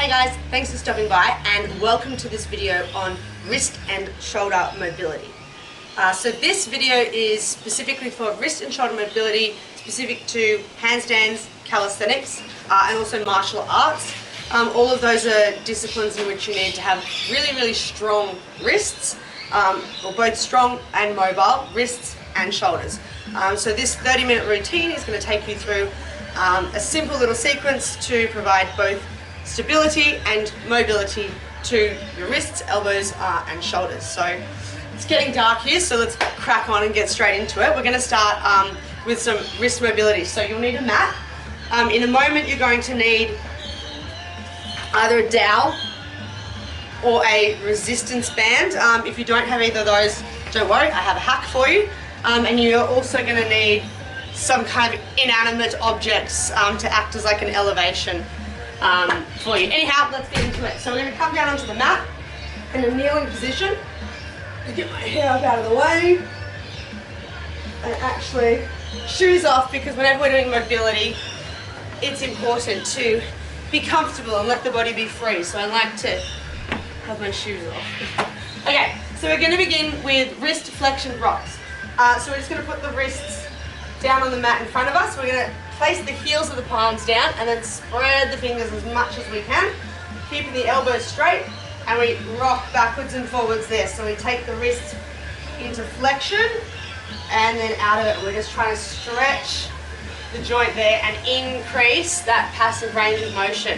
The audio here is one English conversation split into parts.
Hey guys, thanks for stopping by and welcome to this video on wrist and shoulder mobility. So this video is specifically for wrist and shoulder mobility, specific to handstands, calisthenics, and also martial arts. All of those are disciplines in which you need to have really strong wrists, or both strong and mobile, wrists and shoulders. So this 30-minute routine is going to take you through a simple little sequence to provide both stability and mobility to your wrists, elbows, and shoulders. So it's getting dark here, so let's crack on and get straight into it. We're going to start with some wrist mobility. So you'll need a mat. In a moment you're going to need either a dowel or a resistance band. If you don't have either of those, don't worry, I have a hack for you. And you're also going to need some kind of inanimate objects to act as like an elevation for you. Anyhow, let's get into it. So we're going to come down onto the mat in a kneeling position. Get my hair up out of the way. And actually, shoes off, because whenever we're doing mobility, it's important to be comfortable and let the body be free. So I like to have my shoes off. Okay, so we're going to begin with wrist flexion rocks. So we're just going to put the wrists down on the mat in front of us. We're going to place the heels of the palms down and then spread the fingers as much as we can, keeping the elbows straight, and we rock backwards and forwards there. So we take the wrists into flexion and then out of it. We're just trying to stretch the joint there and increase that passive range of motion.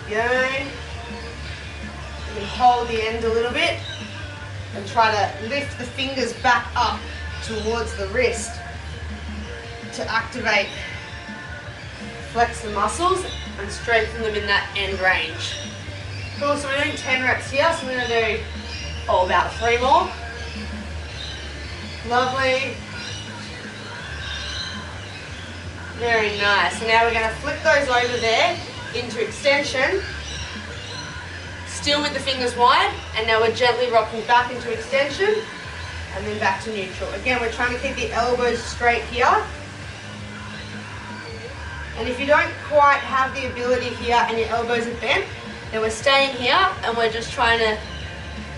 There we go. You can hold the end a little bit and try to lift the fingers back up towards the wrist to activate, flex the muscles and strengthen them in that end range. Cool, so we're doing 10 reps here, so we're going to do about 3 more. Lovely. Very nice. So now we're going to flip those over there into extension, still with the fingers wide, and now we're gently rocking back into extension and then back to neutral. Again, we're trying to keep the elbows straight here. And if you don't quite have the ability here and your elbows are bent, then we're staying here and we're just trying to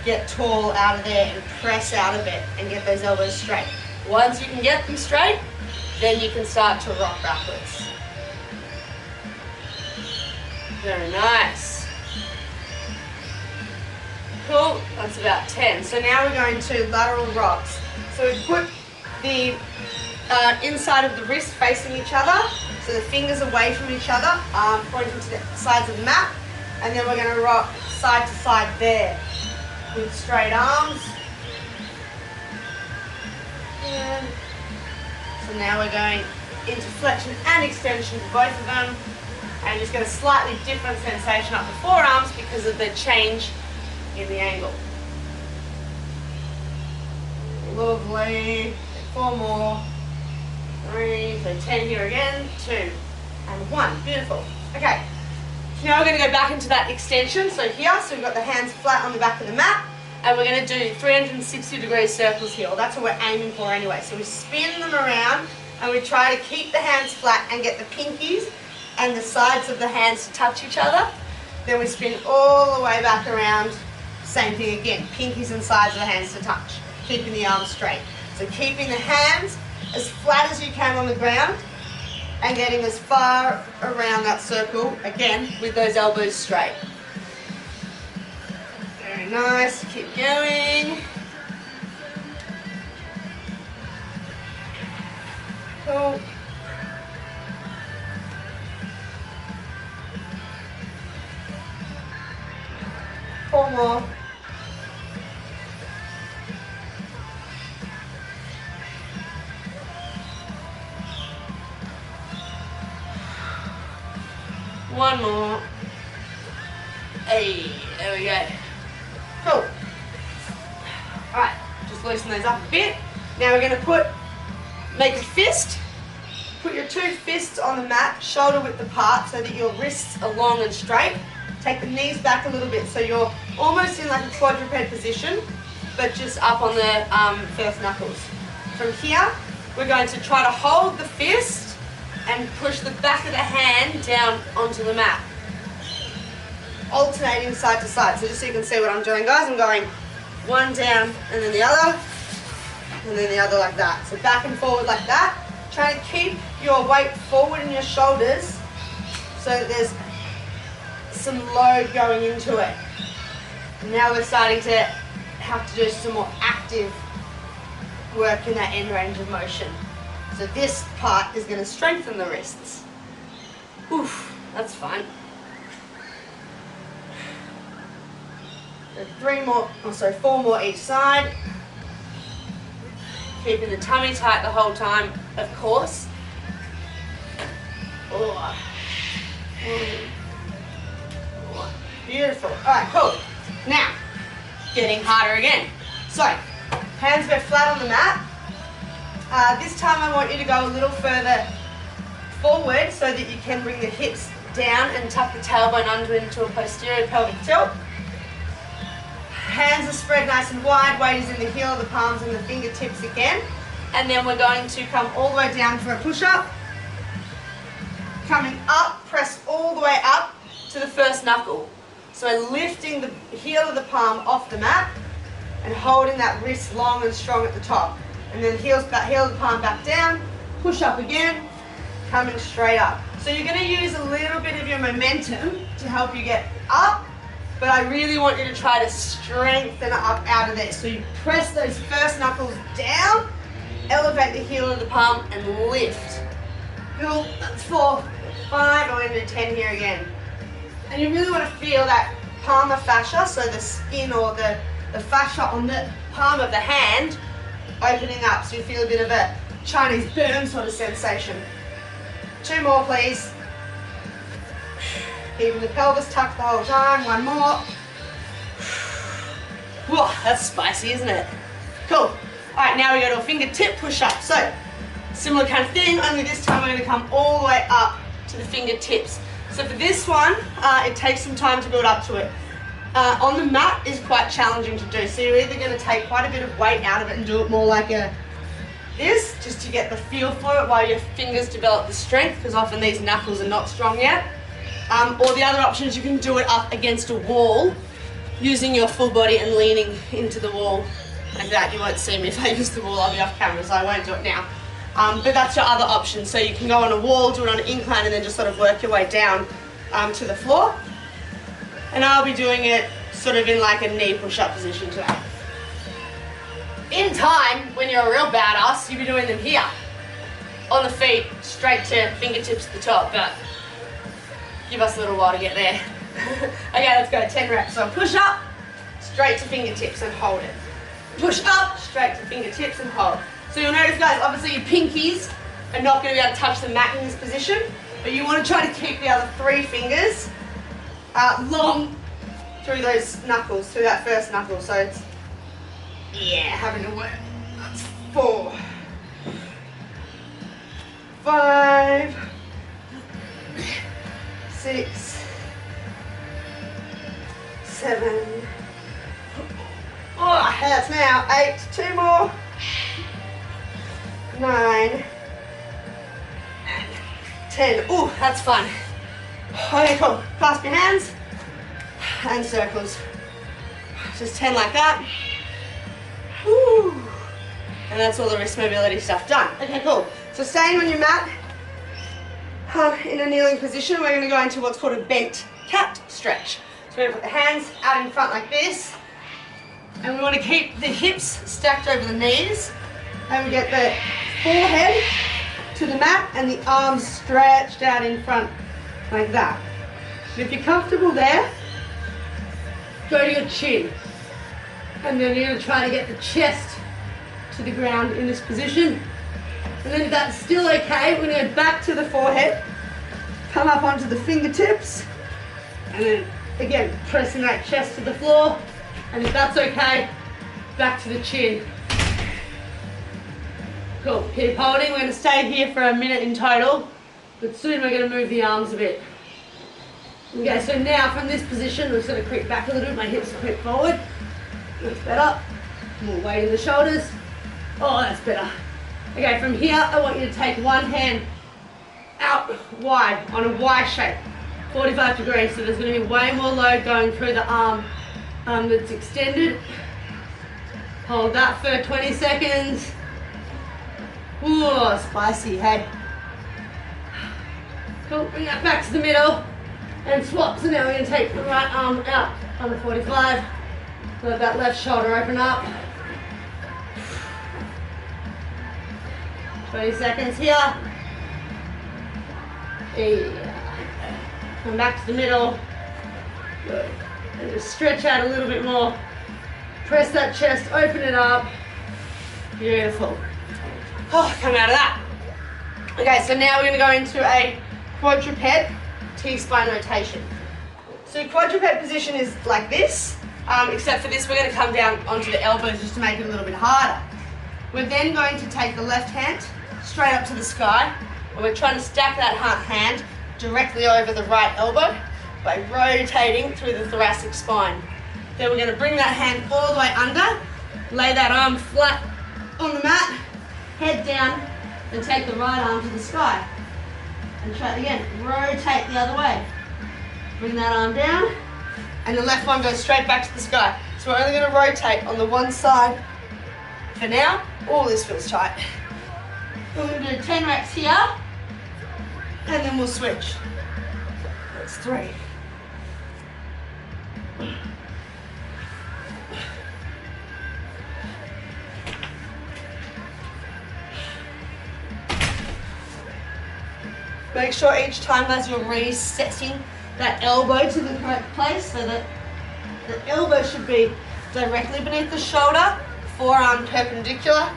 get tall out of there and press out of it and get those elbows straight. Once you can get them straight, then you can start to rock backwards. Very nice. Cool, that's about 10. So now we're going to lateral rocks. So we put the inside of the wrist facing each other, so the fingers away from each other, pointing to the sides of the mat, and then we're going to rock side to side there with straight arms. And so now we're going into flexion and extension for both of them, and just get a slightly different sensation up the forearms because of the change in the angle. Lovely. 4 more. 3, so 10 here again, 2, and 1. Beautiful. Okay, so now we're going to go back into that extension. So here, so we've got the hands flat on the back of the mat, and we're going to do 360-degree circles here. Well, that's what we're aiming for anyway. So we spin them around, and we try to keep the hands flat and get the pinkies and the sides of the hands to touch each other. Then we spin all the way back around. Same thing again, pinkies and sides of the hands to touch, keeping the arms straight. So keeping the hands as flat as you can on the ground and getting as far around that circle, again, with those elbows straight. Very nice, keep going. Cool. Four more. One more. Hey, there we go. Cool. Alright, just loosen those up a bit. Now we're going to make a fist. Put your 2 fists on the mat, shoulder width apart, so that your wrists are long and straight. Take the knees back a little bit so you're almost in like a quadruped position, but just up on the first knuckles. From here, we're going to try to hold the fist and push the back of the hand down onto the mat. Alternating side to side. So just so you can see what I'm doing, guys, I'm going one down and then the other, and then the other like that. So back and forward like that. Try to keep your weight forward in your shoulders so that there's some load going into it. And now we're starting to have to do some more active work in that end range of motion. So this part is going to strengthen the wrists. Oof, that's fun. So 4 more each side. Keeping the tummy tight the whole time, of course. Oh. Beautiful. Alright, cool. Now, getting harder again. So, hands go flat on the mat. This time I want you to go a little further forward so that you can bring the hips down and tuck the tailbone under into a posterior pelvic tilt. Hands are spread nice and wide, weight is in the heel of the palms and the fingertips again. And then we're going to come all the way down for a push-up. Coming up, press all the way up to the first knuckle. So lifting the heel of the palm off the mat and holding that wrist long and strong at the top. And then heel of the palm back down, push up again, coming straight up. So you're going to use a little bit of your momentum to help you get up. But I really want you to try to strengthen up out of there. So you press those first knuckles down, elevate the heel of the palm and lift. Cool, that's 4, 5, I'm going to do 10 here again. And you really want to feel that palmar fascia, so the skin or the fascia on the palm of the hand opening up. So you feel a bit of a Chinese burn sort of sensation. 2 more please. Keeping the pelvis tucked the whole time. 1 more. Whoa, that's spicy, isn't it? Cool. Alright, now we go to a fingertip push-up. So, similar kind of thing, only this time we're going to come all the way up to the fingertips. So for this one, it takes some time to build up to it. On the mat is quite challenging to do, so you're either going to take quite a bit of weight out of it and do it more like this, just to get the feel for it while your fingers develop the strength, because often these knuckles are not strong yet. Or the other option is you can do it up against a wall using your full body and leaning into the wall like that. You won't see me if I use the wall, I'll be off camera, so I won't do it now. But that's your other option. So you can go on a wall, do it on an incline, and then just sort of work your way down to the floor. And I'll be doing it sort of in like a knee push-up position today. In time, when you're a real badass, you'll be doing them here. On the feet, straight to fingertips at the top, but give us a little while to get there. Okay, let's go, 10 reps. So push up, straight to fingertips and hold it. Push up, straight to fingertips and hold. So you'll notice, guys, obviously your pinkies are not going to be able to touch the mat in this position, but you want to try to keep the other 3 fingers long through those knuckles, through that first knuckle. So it's, yeah, having to work. That's 4, 5, 6, 7. Oh, that's now 8. 2 more. 9 and 10. Oh, that's fun. Okay, cool. Clasp your hands and circles. Just 10 like that. Woo. And that's all the wrist mobility stuff done. Okay, cool. So staying on your mat in a kneeling position, we're going to go into what's called a bent cat stretch. So we're going to put the hands out in front like this. And we want to keep the hips stacked over the knees. And we get the forehead to the mat and the arms stretched out in front like that. And if you're comfortable there, go to your chin. And then you're going to try to get the chest to the ground in this position. And then if that's still okay, we're going to go back to the forehead, come up onto the fingertips, and then again, pressing that chest to the floor. And if that's okay, back to the chin. Cool, keep holding. We're going to stay here for a minute in total, but soon we're going to move the arms a bit. Okay, so now from this position, we're just going to creep back a little bit, my hips will creep forward. That's better. More weight in the shoulders. Oh, that's better. Okay, from here, I want you to take one hand out wide on a Y shape, 45 degrees. So there's going to be way more load going through the arm that's extended. Hold that for 20 seconds. Ooh, spicy, hey. Cool, bring that back to the middle and swap. So now we're going to take the right arm out on the 45. Let that left shoulder open up. 20 seconds here. Come back to the middle. Good. And just stretch out a little bit more. Press that chest, open it up. Beautiful. Oh, come out of that. Okay, so now we're going to go into a quadruped T-spine rotation. So quadruped position is like this, except for this we're going to come down onto the elbows just to make it a little bit harder. We're then going to take the left hand straight up to the sky, and we're trying to stack that hand directly over the right elbow by rotating through the thoracic spine. Then we're going to bring that hand all the way under, lay that arm flat on the mat, head down, and take the right arm to the sky. And try it again, rotate the other way. Bring that arm down, and the left one goes straight back to the sky. So we're only going to rotate on the one side for now. Oh, this feels tight. We're going to do 10 reps here, and then we'll switch. That's 3. Make sure each time as you're resetting that elbow to the correct place, so that the elbow should be directly beneath the shoulder, forearm perpendicular,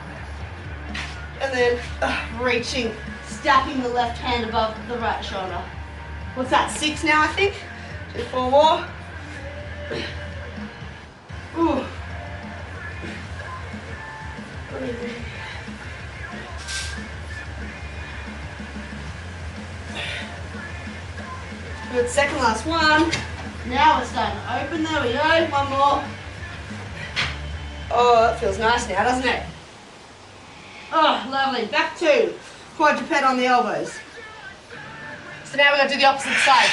and then reaching, stacking the left hand above the right shoulder. What's that, 6 now I think? 2, 4 more. Ooh. Good, second last one. Now we're starting to open, there we go, one more. Oh, that feels nice now, doesn't it? Oh, lovely. Back to quadruped on the elbows. So now we're going to do the opposite side.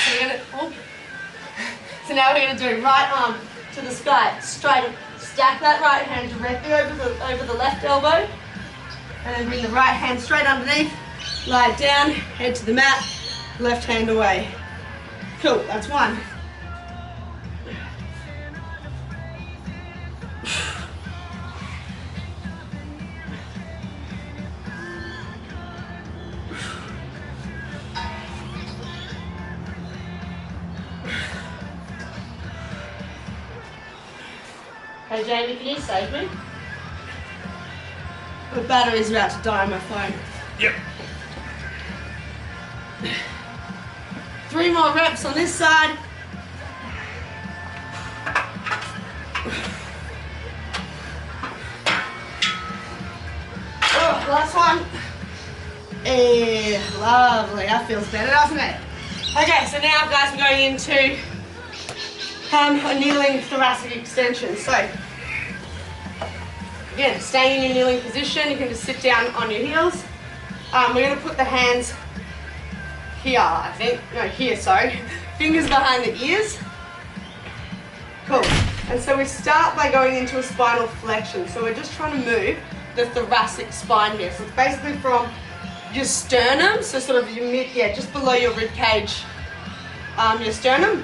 So now we're going to do right arm to the sky, straight, stack that right hand directly over the left elbow, and then bring the right hand straight underneath, lie it down, head to the mat, left hand away. Cool, that's 1. Hey Jamie, can you save me? The battery's about to die on my phone. Yep. 3 more reps on this side. Oh, last one. Lovely, that feels better, doesn't it? Okay, so now guys, we're going into a kneeling thoracic extension. So, again, staying in your kneeling position, you can just sit down on your heels. We're going to put the hands here, I think. No, here, sorry. Fingers behind the ears. Cool. And so we start by going into a spinal flexion. So we're just trying to move the thoracic spine here. So it's basically from your sternum, so sort of your just below your rib cage, your sternum,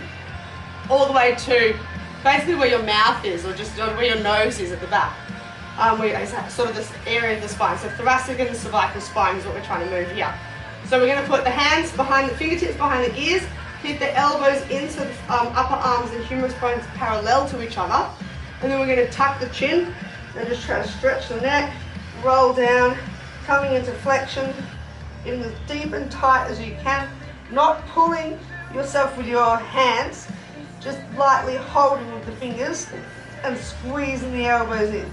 all the way to basically where your mouth is, or just where your nose is at the back. Sort of this area of the spine. So thoracic and the cervical spine is what we're trying to move here. So we're going to put the hands behind the fingertips, behind the ears, keep the elbows into the upper arms and humerus bones parallel to each other. And then we're going to tuck the chin and just try to stretch the neck, roll down, coming into flexion, in as deep and tight as you can, not pulling yourself with your hands, just lightly holding with the fingers and squeezing the elbows in.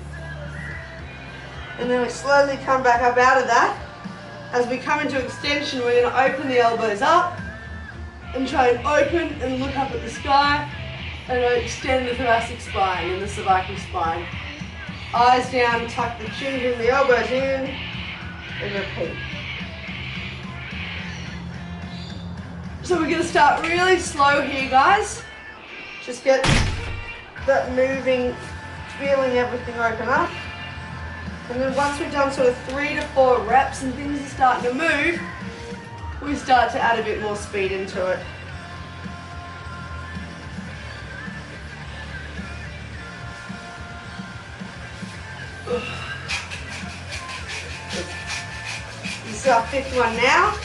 And then we slowly come back up out of that. As we come into extension, we're going to open the elbows up and try and open and look up at the sky, and extend the thoracic spine and the cervical spine. Eyes down, tuck the chin, bring the elbows in, and repeat. So we're going to start really slow here, guys. Just get that moving, feeling everything open up. And then once we've done sort of 3 to 4 reps and things are starting to move, we start to add a bit more speed into it. This is our 5th one now.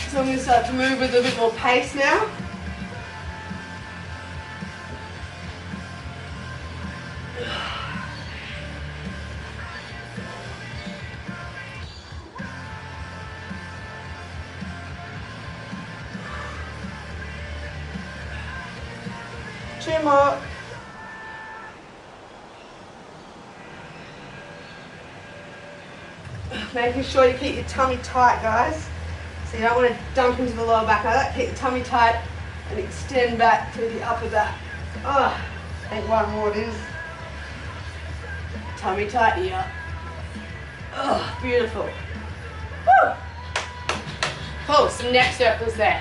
So I'm going to start to move with a bit more pace now. Two more. Making sure you keep your tummy tight, guys. So you don't want to dump into the lower back like that. Keep the tummy tight and extend back through the upper back. Oh, I think one more it is. Tummy tight here. Oh, beautiful. Woo! Cool, some neck circles there.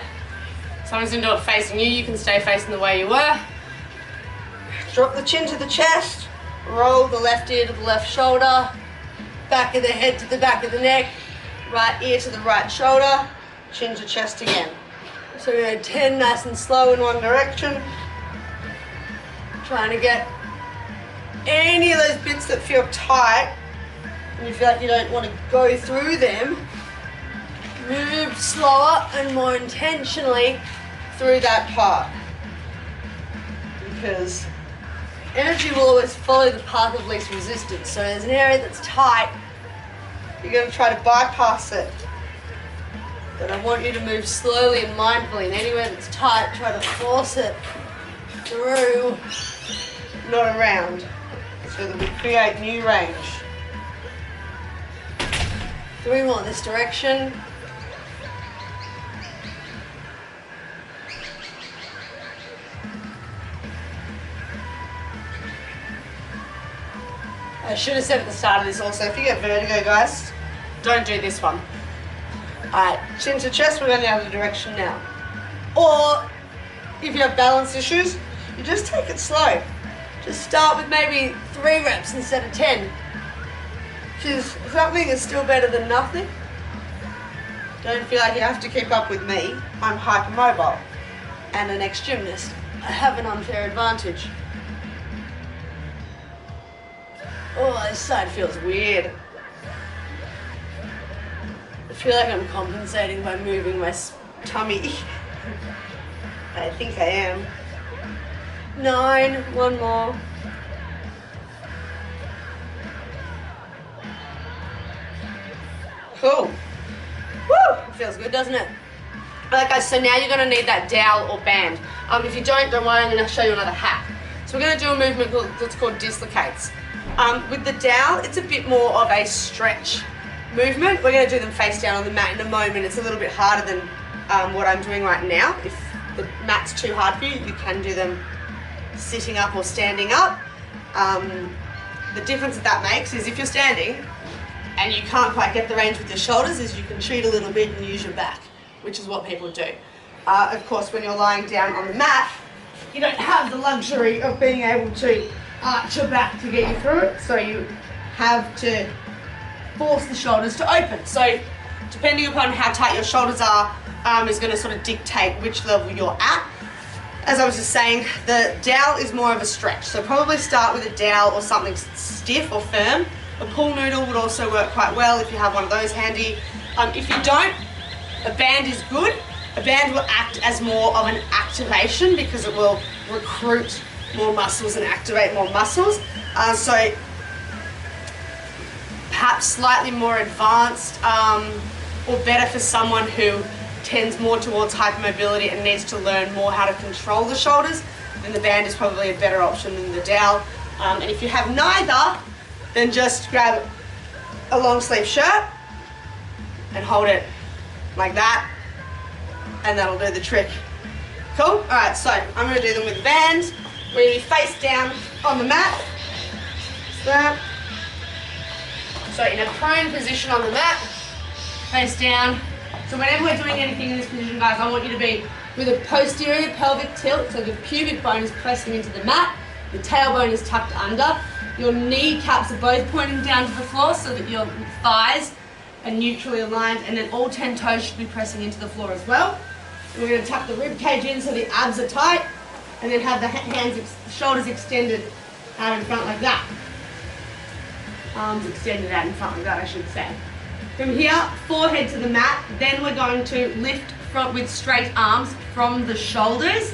Someone's going to do it facing you. You can stay facing the way you were. Drop the chin to the chest. Roll the left ear to the left shoulder. Back of the head to the back of the neck. Right ear to the right shoulder. Chin to chest again. So we're going to 10 nice and slow in one direction. Trying to get any of those bits that feel tight and you feel like you don't want to go through them. Move slower and more intentionally through that part. Because energy will always follow the path of least resistance. So there's an area that's tight, you're going to try to bypass it. But I want you to move slowly and mindfully, and anywhere that's tight, try to force it through, not around, so that we create new range. 3 more this direction. I should have said at the start of this also, if you get vertigo, guys, don't do this one. Alright, chin to chest, we're going the other direction now. Or, if you have balance issues, you just take it slow. Just start with maybe 3 reps instead of 10. Because something is still better than nothing. Don't feel like you have to keep up with me. I'm hypermobile and an ex-gymnast. I have an unfair advantage. Oh, this side feels weird. I feel like I'm compensating by moving my tummy. I think I am. 9, 1 more. Cool. Woo! It feels good, doesn't it? Alright guys, so now you're going to need that dowel or band. If you don't worry, I'm going to show you another hack. So we're going to do a movement that's called dislocates. With the dowel, it's a bit more of a stretch movement. We're going to do them face down on the mat in a moment. It's a little bit harder than what I'm doing right now. If the mat's too hard for you, you can do them sitting up or standing up. The difference that makes is if you're standing and you can't quite get the range with your shoulders, is you can cheat a little bit and use your back, which is what people do. Of course, when you're lying down on the mat, you don't have the luxury of being able to arch your back to get you through it, so you have to force the shoulders to open. So depending upon how tight your shoulders are is going to sort of dictate which level you're at. As I was just saying, the dowel is more of a stretch, so probably start with a dowel or something stiff or firm. A pool noodle would also work quite well if you have one of those handy. If you don't, a band is good. A band will act as more of an activation because it will recruit more muscles and activate more muscles. So perhaps slightly more advanced or better for someone who tends more towards hypermobility and needs to learn more how to control the shoulders, then the band is probably a better option than the dowel. And if you have neither, then just grab a long sleeve shirt and hold it like that, and that'll do the trick. Cool? Alright, so I'm going to do them with the band. We're going to be face down on the mat. So in a prone position on the mat, face down. So whenever we're doing anything in this position, guys, I want you to be with a posterior pelvic tilt, so the pubic bone is pressing into the mat, the tailbone is tucked under, your kneecaps are both pointing down to the floor so that your thighs are neutrally aligned, and then all 10 toes should be pressing into the floor as well. And we're going to tuck the rib cage in so the abs are tight, and then have the shoulders extended out in front like that. Arms extended out in front like that, I should say. From here, forehead to the mat, then we're going to lift with straight arms from the shoulders,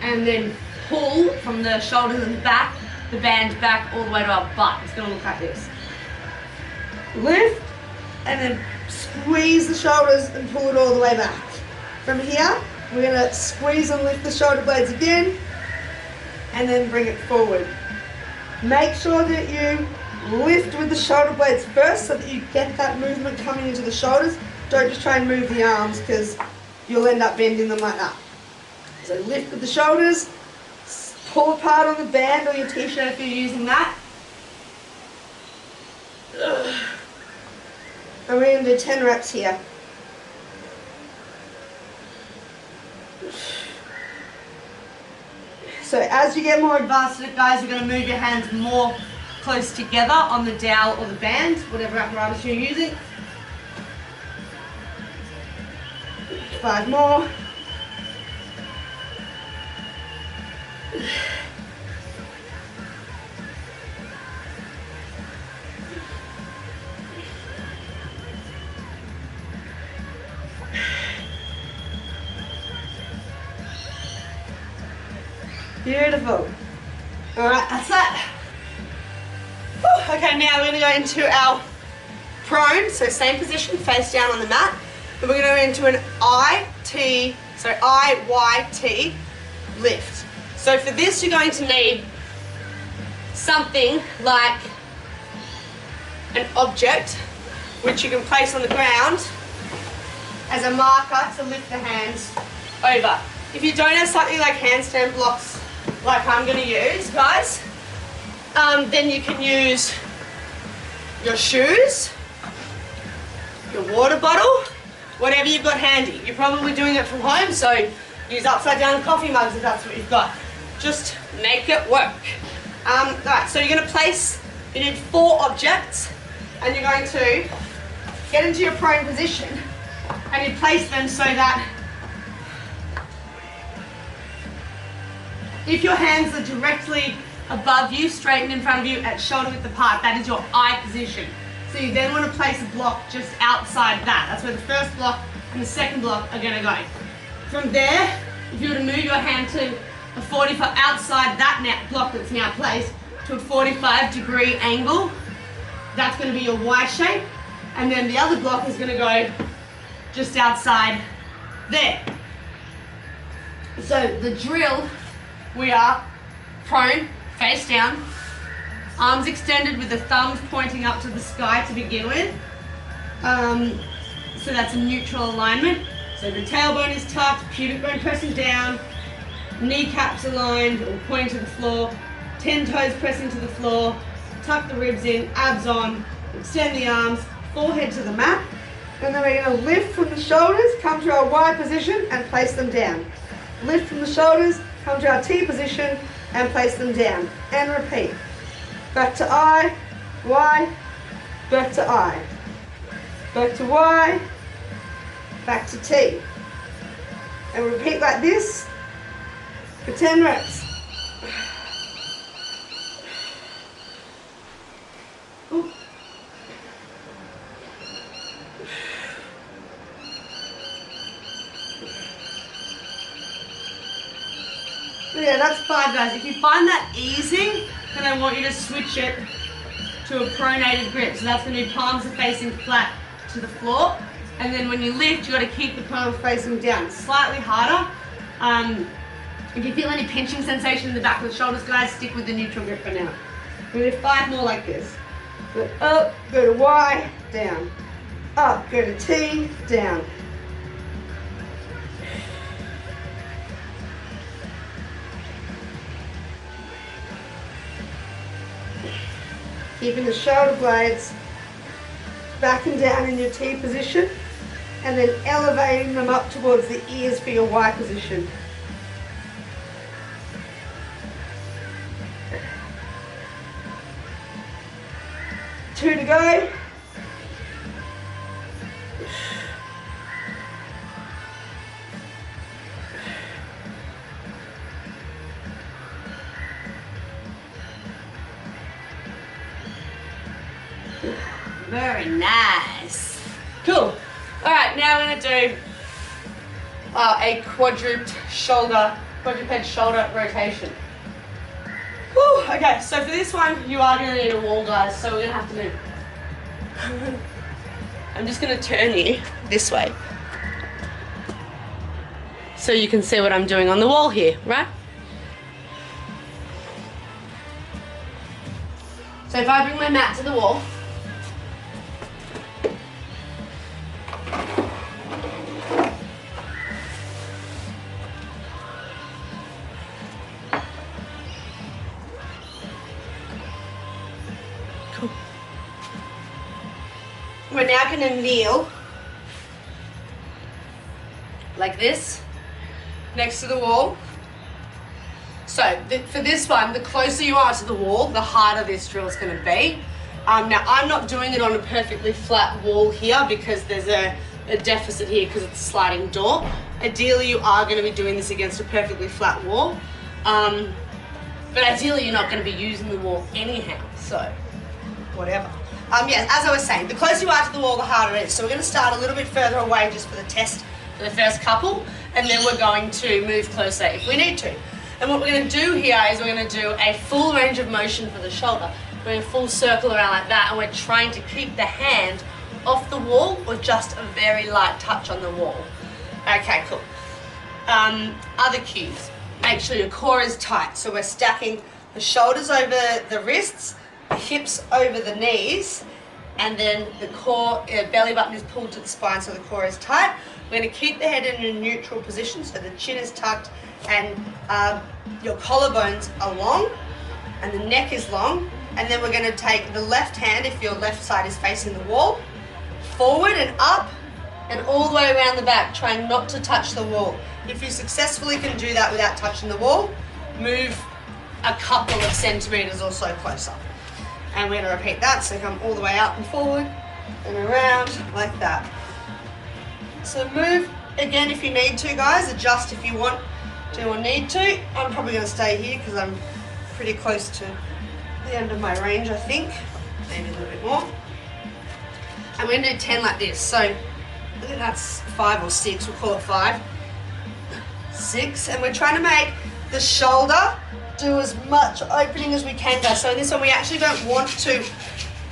and then pull from the shoulders and back, the band back all the way to our butt. It's going to look like this. Lift, and then squeeze the shoulders and pull it all the way back. From here, we're going to squeeze and lift the shoulder blades again, and then bring it forward. Make sure that you lift with the shoulder blades first so that you get that movement coming into the shoulders. Don't just try and move the arms because you'll end up bending them like that. So lift with the shoulders, pull apart on the band or your t-shirt if you're using that. And we're going to do 10 reps here. So as you get more advanced at it, guys, you're going to move your hands more close together on the dowel or the band, whatever apparatus you're using. 5 more. Beautiful. All right, that's that. Whew, okay, now we're going to go into our prone, so same position, face down on the mat. And we're going to go into an IYT lift. So for this, you're going to need something like an object which you can place on the ground as a marker to lift the hands over. If you don't have something like handstand blocks like I'm going to use, guys, then you can use your shoes, your water bottle, whatever you've got handy. You're probably doing it from home, so use upside down coffee mugs if that's what you've got. Just make it work. Right, so you're going to place, you need 4 objects, and you're going to get into your prone position, and you place them so that if your hands are directly above you, straightened in front of you at shoulder width apart, that is your I position. So you then want to place a block just outside that. That's where the first block and the second block are going to go. From there, if you were to move your hand to a 45 outside that block that's now placed to a 45-degree angle, that's going to be your Y shape, and then the other block is going to go just outside there. So the drill, we are prone, face down, arms extended with the thumbs pointing up to the sky to begin with. So that's a neutral alignment. So the tailbone is tucked, pubic bone pressing down, kneecaps aligned or pointing to the floor, 10 toes pressing to the floor, tuck the ribs in, abs on, extend the arms, forehead to the mat, and then we're going to lift from the shoulders, come to our Y position and place them down. Lift from the shoulders, come to our T position and place them down. And repeat. Back to I, Y, back to I, back to Y, back to T. And repeat like this for 10 reps. Ooh. Yeah, that's 5, guys. If you find that easy, then I want you to switch it to a pronated grip. So that's going to be palms are facing flat to the floor. And then when you lift, you've got to keep the palms facing down. It's slightly harder. If you feel any pinching sensation in the back of the shoulders, guys, stick with the neutral grip for now. We're going to do 5 more like this. Go up, go to Y, down. Up, go to T, down. Keeping the shoulder blades back and down in your T position. and then elevating them up towards the ears for your Y position. Two to go. Very nice. Cool. All right, now we're going to do a quadruped shoulder rotation. Whew, okay, so for this one, you are going to need a wall, guys, so we're going to have to move. I'm just going to turn you this way so you can see what I'm doing on the wall here, right? So if I bring my mat to the wall, we're now going to kneel like this next to the wall. So for this one, the closer you are to the wall, the harder this drill is going to be. Now I'm not doing it on a perfectly flat wall here because there's a deficit here because it's a sliding door. Ideally you are going to be doing this against a perfectly flat wall, but ideally you're not going to be using the wall anyhow, so whatever. Yeah, as I was saying, the closer you are to the wall, the harder it is. So we're going to start a little bit further away just for the test for the first couple, and then we're going to move closer if we need to. And what we're going to do here is we're going to do a full range of motion for the shoulder. We're going to full circle around like that, and we're trying to keep the hand off the wall or just a very light touch on the wall. Okay, cool. Other cues. Make sure your core is tight. So we're stacking the shoulders over the wrists, the hips over the knees, and then the core, belly button is pulled to the spine so the core is tight. We're going to keep the head in a neutral position so the chin is tucked and your collarbones are long and the neck is long. And then we're going to take the left hand, if your left side is facing the wall, forward and up and all the way around the back, trying not to touch the wall. If you successfully can do that without touching the wall, move a couple of centimeters or so closer. And we're going to repeat that, so come all the way up and forward and around like that. So move again if you need to, guys. Adjust if you want to or need to. I'm probably going to stay here because I'm pretty close to the end of my range, I think. Maybe a little bit more. And we're going to do 10 like this. So I think that's 5 or 6. We'll call it 5. 6. And we're trying to make the shoulder do as much opening as we can, guys. So in this one, we actually don't want to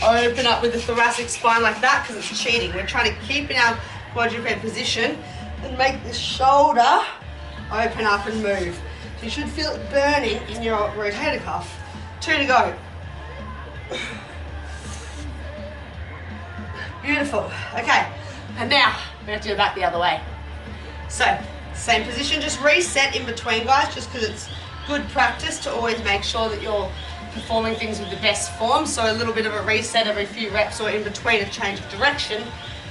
open up with the thoracic spine like that because it's cheating. We're trying to keep in our quadruped position and make the shoulder open up and move. So you should feel it burning in your rotator cuff. 2 to go. Beautiful. Okay, and now we have to go back the other way. So same position, just reset in between, guys, just because it's good practice to always make sure that you're performing things with the best form. So a little bit of a reset every few reps or in between a change of direction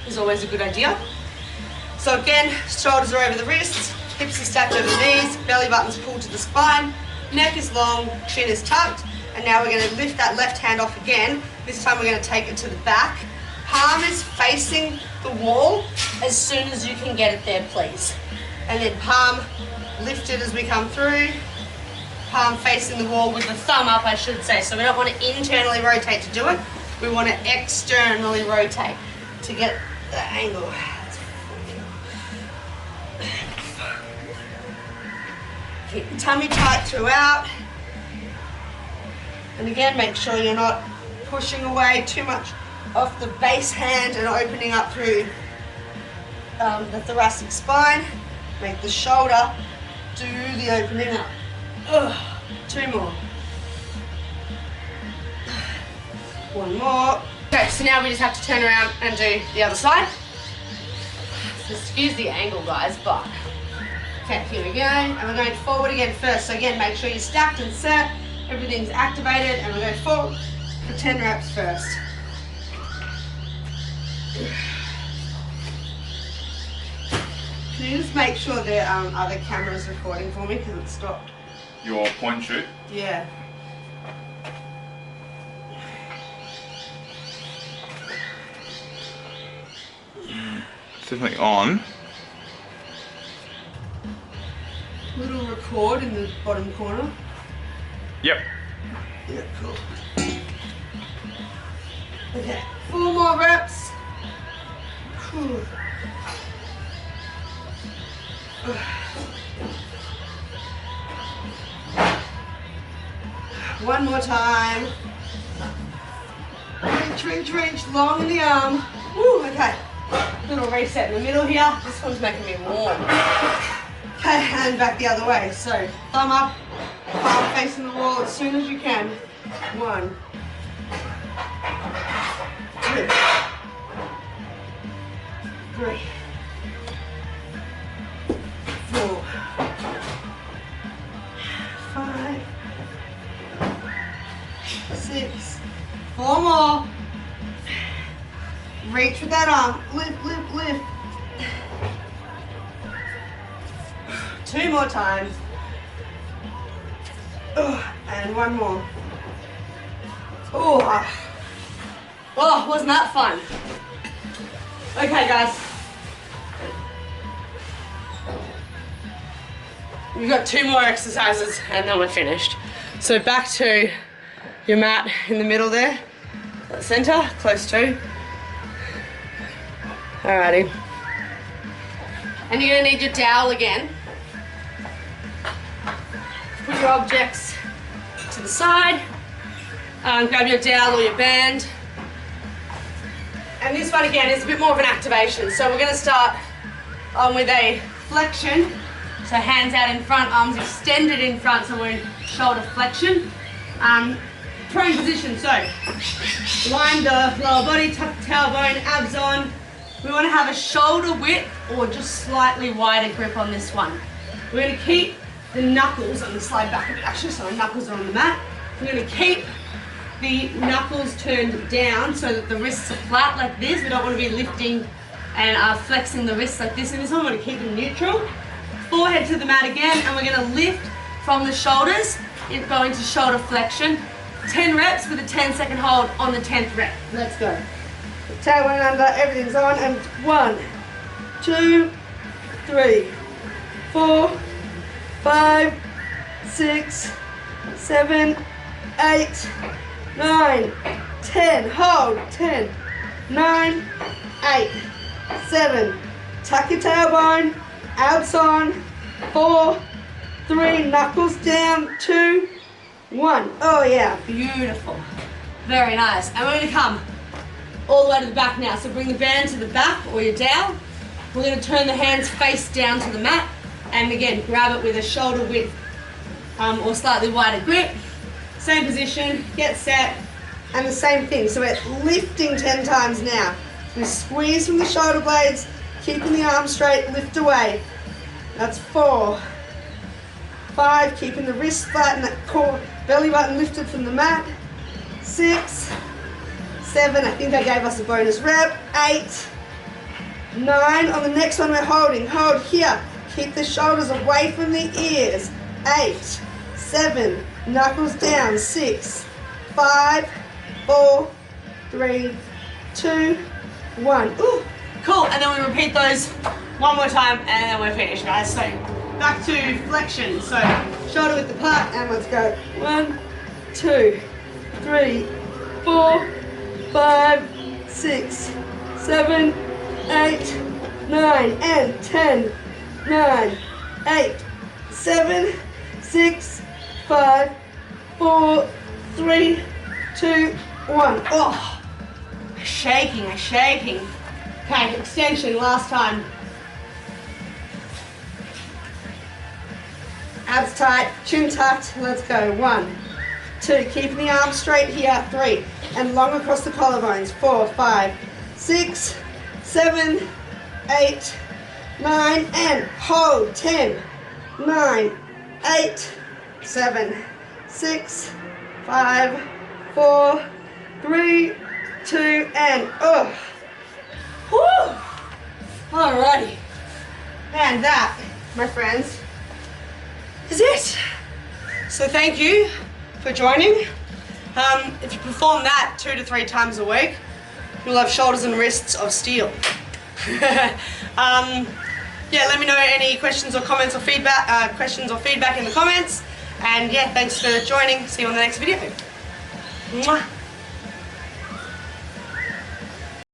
is always a good idea. So again, shoulders are over the wrists, hips are stacked over the knees, belly button's pulled to the spine, neck is long, chin is tucked, and now we're going to lift that left hand off again. This time we're going to take it to the back. Palm is facing the wall as soon as you can get it there, please. And then palm lifted as we come through. Palm facing the wall with the thumb up, I should say. So we don't want to internally rotate to do it. We want to externally rotate to get the angle. Keep the tummy tight throughout. And again, make sure you're not pushing away too much off the base hand and opening up through the thoracic spine. Make the shoulder do the opening up. 2 more. 1 more. Okay, so now we just have to turn around and do the other side. Excuse the angle, guys, but okay, here we go. And we're going forward again first. So again, make sure you're stacked and set. Everything's activated, and we're going forward for 10 reps first. Can you just make sure there are other cameras recording for me because it stopped? Your point and shoot? Yeah. It's definitely on. Little record in the bottom corner. Yep. Yeah, cool. Okay, 4 more reps. Whew. One more time. Reach, long in the arm. Woo, okay. Little reset in the middle here. This one's making me warm. Okay, and back the other way. So, thumb up, palm facing the wall as soon as you can. 1, 2, 3, 4, 5, 6, 4 more. Reach with that arm. Lift. 2 more times. And 1 more. Oh, wasn't that fun? Okay, guys. We've got 2 more exercises and then we're finished. So back to your mat in the middle there. Center, close to. Alrighty. And you're gonna need your dowel again. Put your objects to the side. Grab your dowel or your band. And this one again is a bit more of an activation. So we're gonna start with a flexion. So hands out in front, arms extended in front, so we're in shoulder flexion. Prone position, so line the lower body, tuck the tailbone, abs on. We want to have a shoulder width or just slightly wider grip on this one. We're going to keep the knuckles, I'm going to slide back a bit actually so my knuckles are on the mat. We're going to keep the knuckles turned down so that the wrists are flat like this. We don't want to be lifting and flexing the wrists like this in this one. We want to keep them neutral. Forehead to the mat again, and we're going to lift from the shoulders, going to shoulder flexion. 10 reps with a 10-second hold on the 10th rep. Let's go. Tailbone under, everything's on, and 1, 2, 3, 4, 5, 6, 7, 8, 9, 10. Hold. 10, 9, 8, 7. Tuck your tailbone. Abs on. 4, 3. Knuckles down. 2, 1. Oh yeah, beautiful. Very nice. And we're going to come all the way to the back now. So bring the band to the back or your dowel. We're going to turn the hands face down to the mat. And again, grab it with a shoulder width or slightly wider grip. Same position, get set, and the same thing. So we're lifting 10 times now. We squeeze from the shoulder blades, keeping the arms straight, lift away. That's 4, 5, keeping the wrist flat and that core belly button lifted from the mat. 6, 7, I think I gave us a bonus rep. 8, 9, on the next one we're holding. Hold here, keep the shoulders away from the ears. 8, 7, knuckles down. 6, 5, 4, 3, 2, 1. Ooh, cool, and then we repeat those one more time and then we're finished, guys. So back to flexion. So shoulder width apart and let's go. 1, 2, 3, 4, 5, 6, 7, 8, 9, and 10, 9, 8, 7, 6, 5, 4, 3, 2, 1. Oh, shaking. Okay, extension, last time. Abs tight, chin tucked, let's go. 1, 2, keeping the arms straight here. 3, and long across the collarbones. 4, 5, 6, 7, 8, 9, and hold. 10, 9, 8, 7, 6, 5, 4, 3, 2, and oh. Whew. Alrighty. And that, my friends, is it. So thank you for joining. If you perform that 2 to 3 times a week, you'll have shoulders and wrists of steel. Yeah, let me know any questions or comments or feedback, in the comments. And yeah, thanks for joining. See you on the next video. Mwah.